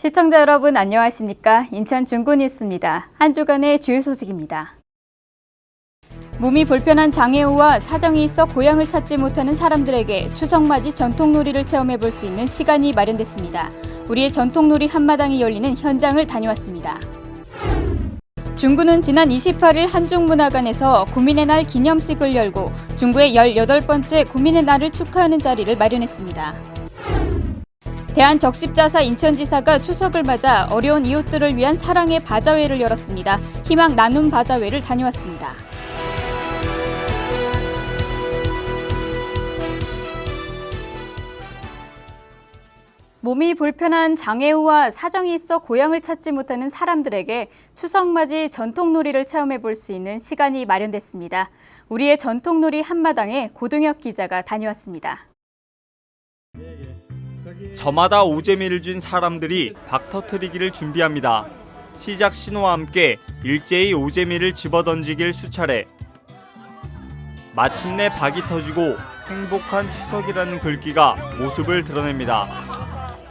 시청자 여러분 안녕하십니까? 인천 중구뉴스입니다. 한 주간의 주요 소식입니다. 몸이 불편한 장애우와 사정이 있어 고향을 찾지 못하는 사람들에게 추석맞이 전통놀이를 체험해볼 수 있는 시간이 마련됐습니다. 우리의 전통놀이 한마당이 열리는 현장을 다녀왔습니다. 중구는 지난 28일 한중문화관에서 구민의 날 기념식을 열고 중구의 18번째 구민의 날을 축하하는 자리를 마련했습니다. 대한적십자사 인천지사가 추석을 맞아 어려운 이웃들을 위한 사랑의 바자회를 열었습니다. 희망 나눔 바자회를 다녀왔습니다. 몸이 불편한 장애우와 사정이 있어 고향을 찾지 못하는 사람들에게 추석맞이 전통놀이를 체험해볼 수 있는 시간이 마련됐습니다. 우리의 전통놀이 한마당에 고동혁 기자가 다녀왔습니다. 저마다 오재미를 쥔 사람들이 박 터트리기를 준비합니다. 시작 신호와 함께 일제히 오재미를 집어던지길 수차례. 마침내 박이 터지고 행복한 추석이라는 글귀가 모습을 드러냅니다.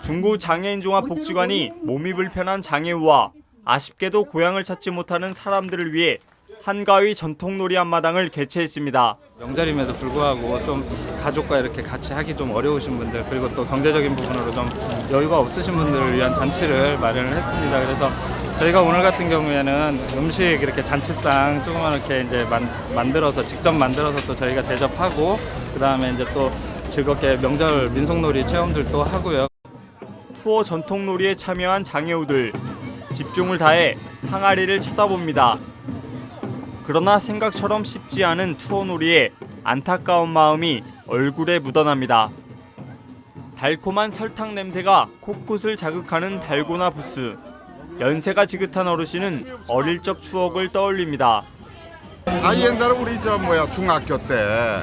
중구 장애인종합복지관이 몸이 불편한 장애우와 아쉽게도 고향을 찾지 못하는 사람들을 위해 한가위 전통놀이 한마당을 개최했습니다. 명절임에도 불구하고 좀 가족과 이렇게 같이 하기 좀 어려우신 분들, 그리고 또 경제적인 부분으로 좀 여유가 없으신 분들을 위한 잔치를 마련을 했습니다. 그래서 저희가 오늘 같은 경우에는 음식 이렇게 잔치상 조그맣게 이제 만들어서 직접 만들어서 또 저희가 대접하고, 그다음에 이제 또 즐겁게 명절 민속놀이 체험들도 하고요. 투어 전통놀이에 참여한 장애우들, 집중을 다해 항아리를 쳐다봅니다. 그러나 생각처럼 쉽지 않은 투어놀이에 안타까운 마음이 얼굴에 묻어납니다. 달콤한 설탕 냄새가 코끝을 자극하는 달고나 부스. 연세가 지긋한 어르신은 어릴 적 추억을 떠올립니다. 옛날에 우리 중학교 때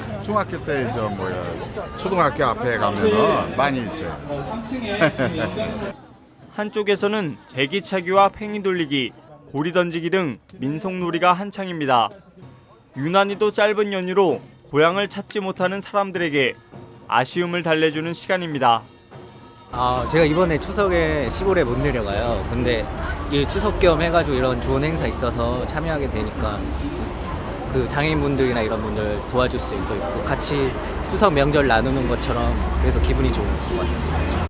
초등학교 앞에 가면은 많이 있어요. 한쪽에서는 제기차기와 팽이 돌리기, 고리 던지기 등 민속놀이가 한창입니다. 유난히도 짧은 연휴로 고향을 찾지 못하는 사람들에게 아쉬움을 달래주는 시간입니다. 제가 이번에 추석에 시골에 못 내려가요. 근데 이 추석 겸 해가지고 이런 좋은 행사 있어서 참여하게 되니까 그 장애인분들이나 이런 분들 도와줄 수 있고 같이 추석 명절 나누는 것처럼 그래서 기분이 좋은 것 같습니다.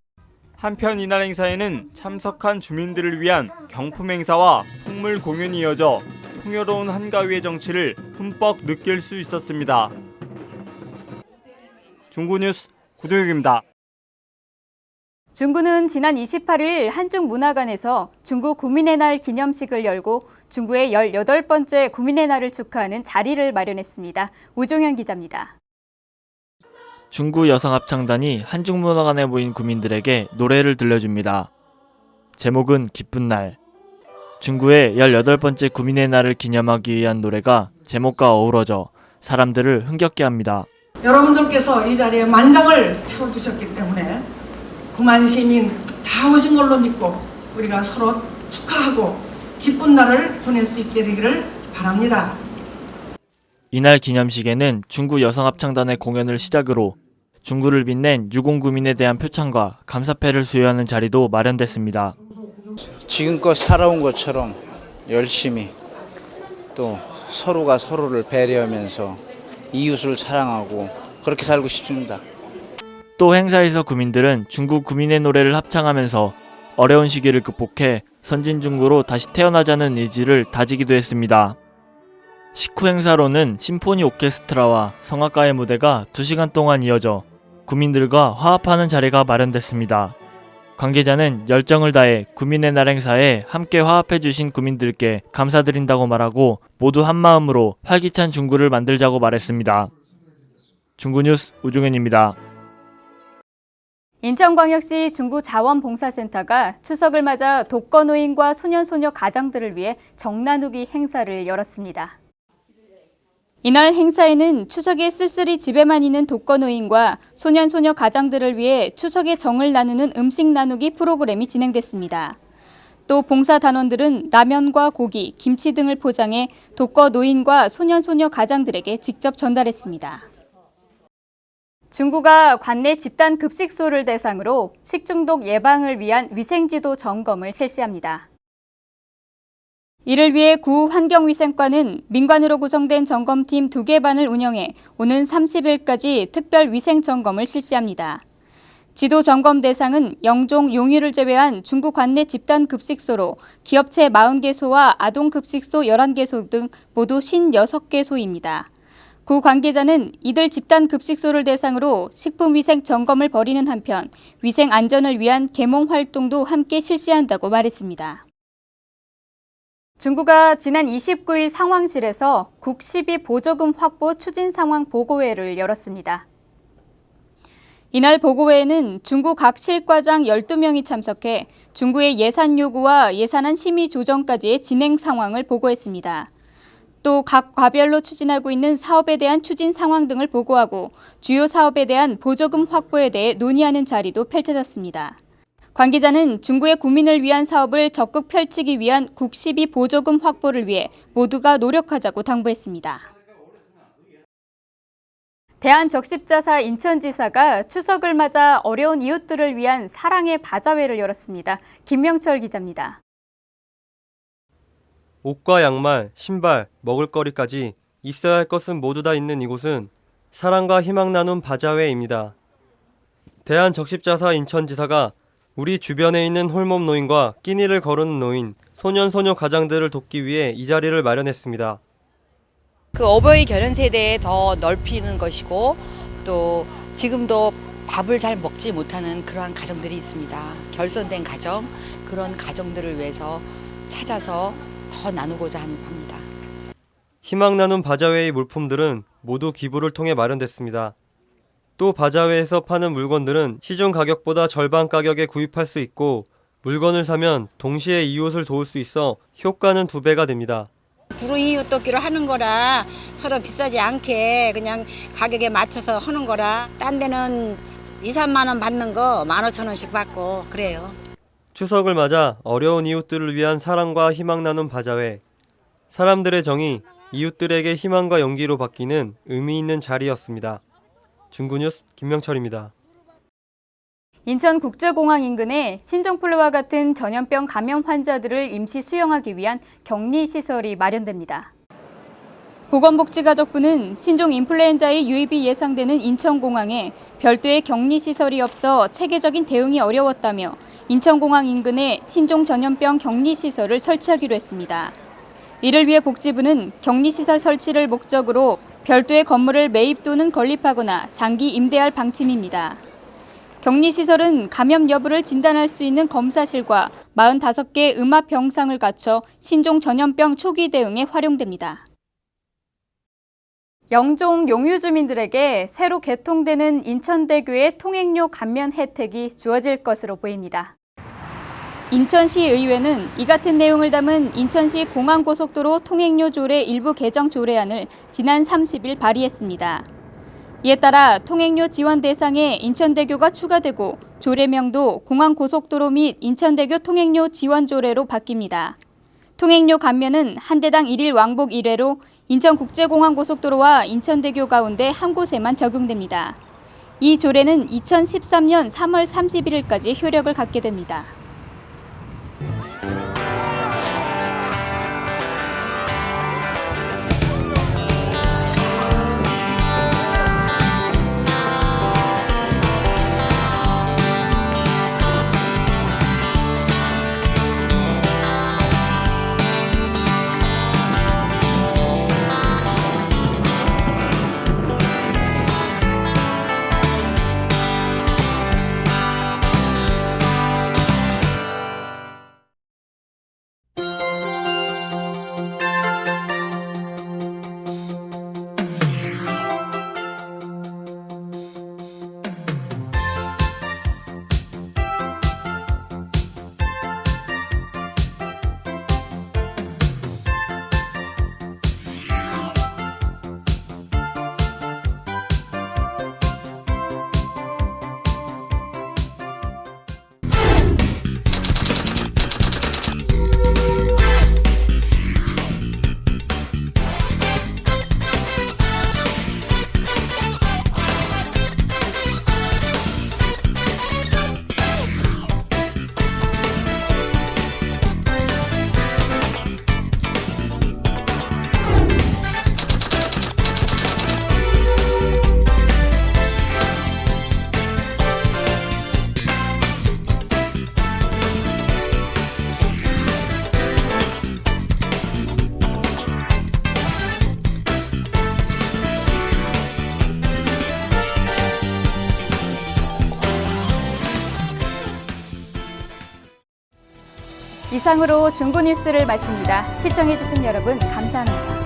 한편 이날 행사에는 참석한 주민들을 위한 경품 행사와 풍물 공연이 이어져 풍요로운 한가위의 정치를 흠뻑 느낄 수 있었습니다. 중구뉴스 고동혁입니다. 중구는 지난 28일 한중문화관에서 중구 구민의 날 기념식을 열고 중구의 18번째 구민의 날을 축하하는 자리를 마련했습니다. 우종현 기자입니다. 중구 여성합창단이 한중문화관에 모인 구민들에게 노래를 들려줍니다. 제목은 기쁜 날. 중구의 18번째 구민의 날을 기념하기 위한 노래가 제목과 어우러져 사람들을 흥겹게 합니다. 여러분들께서 이 자리에 만장을 채워주셨기 때문에 9만 시민 다 오신 걸로 믿고 우리가 서로 축하하고 기쁜 날을 보낼 수 있게 되기를 바랍니다. 이날 기념식에는 중구 여성합창단의 공연을 시작으로 중구를 빛낸 유공구민에 대한 표창과 감사패를 수여하는 자리도 마련됐습니다. 지금껏 살아온 것처럼 열심히 또 서로가 서로를 배려하면서 이웃을 사랑하고 그렇게 살고 싶습니다. 또 행사에서 구민들은 중구 구민의 노래를 합창하면서 어려운 시기를 극복해 선진중구로 다시 태어나자는 의지를 다지기도 했습니다. 식후 행사로는 심포니 오케스트라와 성악가의 무대가 2시간 동안 이어져 구민들과 화합하는 자리가 마련됐습니다. 관계자는 열정을 다해 구민의 날 행사에 함께 화합해주신 구민들께 감사드린다고 말하고 모두 한마음으로 활기찬 중구를 만들자고 말했습니다. 중구뉴스 우종현입니다. 인천광역시 중구자원봉사센터가 추석을 맞아 독거노인과 소년소녀 가장들을 위해 정나누기 행사를 열었습니다. 이날 행사에는 추석에 쓸쓸히 집에만 있는 독거노인과 소년소녀 가장들을 위해 추석의 정을 나누는 음식 나누기 프로그램이 진행됐습니다. 또 봉사단원들은 라면과 고기, 김치 등을 포장해 독거노인과 소년소녀 가장들에게 직접 전달했습니다. 중구가 관내 집단 급식소를 대상으로 식중독 예방을 위한 위생지도 점검을 실시합니다. 이를 위해 구 환경위생과는 민관으로 구성된 점검팀 2개 반을 운영해 오는 30일까지 특별 위생 점검을 실시합니다. 지도 점검 대상은 영종, 용유를 제외한 중구 관내 집단 급식소로 기업체 40개소와 아동 급식소 11개소 등 모두 56개소입니다. 구 관계자는 이들 집단 급식소를 대상으로 식품위생 점검을 벌이는 한편 위생 안전을 위한 계몽 활동도 함께 실시한다고 말했습니다. 중구가 지난 29일 상황실에서 국12 보조금 확보 추진 상황 보고회를 열었습니다. 이날 보고회에는 중구 각 실과장 12명이 참석해 중구의 예산 요구와 예산안 심의 조정까지의 진행 상황을 보고했습니다. 또 각 과별로 추진하고 있는 사업에 대한 추진 상황 등을 보고하고 주요 사업에 대한 보조금 확보에 대해 논의하는 자리도 펼쳐졌습니다. 관계자는 중구의 구민을 위한 사업을 적극 펼치기 위한 국12 보조금 확보를 위해 모두가 노력하자고 당부했습니다. 대한적십자사 인천지사가 추석을 맞아 어려운 이웃들을 위한 사랑의 바자회를 열었습니다. 김명철 기자입니다. 옷과 양말, 신발, 먹을거리까지 있어야 할 것은 모두 다 있는 이곳은 사랑과 희망 나눔 바자회입니다. 대한적십자사 인천지사가 우리 주변에 있는 홀몸 노인과 끼니를 거르는 노인, 소년, 소녀 가장들을 돕기 위해 이 자리를 마련했습니다. 그 어버이 결혼 세대에 더 넓히는 것이고 또 지금도 밥을 잘 먹지 못하는 그러한 가정들이 있습니다. 결손된 가정, 그런 가정들을 위해서 찾아서 더 나누고자 합니다. 희망 나눔 바자회의 물품들은 모두 기부를 통해 마련됐습니다. 또 바자회에서 파는 물건들은 시중 가격보다 절반 가격에 구입할 수 있고 물건을 사면 동시에 이웃을 도울 수 있어 효과는 2배가 됩니다. 불이웃 돕기로 하는 거라 서로 비싸지 않게 그냥 가격에 맞춰서 하는 거라 딴 데는 2, 3만 원 받는 거 15,000원씩 받고 그래요. 추석을 맞아 어려운 이웃들을 위한 사랑과 희망 나눔 바자회. 사람들의 정이 이웃들에게 희망과 용기로 바뀌는 의미 있는 자리였습니다. 중구뉴스 김명철입니다. 인천국제공항 인근에 신종플루와 같은 전염병 감염 환자들을 임시 수용하기 위한 격리시설이 마련됩니다. 보건복지가족부는 신종 인플루엔자의 유입이 예상되는 인천공항에 별도의 격리시설이 없어 체계적인 대응이 어려웠다며 인천공항 인근에 신종 전염병 격리시설을 설치하기로 했습니다. 이를 위해 복지부는 격리시설 설치를 목적으로 별도의 건물을 매입 또는 건립하거나 장기 임대할 방침입니다. 격리시설은 감염 여부를 진단할 수 있는 검사실과 45개 음압 병상을 갖춰 신종 전염병 초기 대응에 활용됩니다. 영종 용유 주민들에게 새로 개통되는 인천대교의 통행료 감면 혜택이 주어질 것으로 보입니다. 인천시의회는 이 같은 내용을 담은 인천시 공항고속도로 통행료 조례 일부 개정 조례안을 지난 30일 발의했습니다. 이에 따라 통행료 지원 대상에 인천대교가 추가되고 조례명도 공항고속도로 및 인천대교 통행료 지원 조례로 바뀝니다. 통행료 감면은 한 대당 1일 왕복 1회로 인천국제공항고속도로와 인천대교 가운데 한 곳에만 적용됩니다. 이 조례는 2013년 3월 31일까지 효력을 갖게 됩니다. 이상으로 중부 뉴스를 마칩니다. 시청해주신 여러분 감사합니다.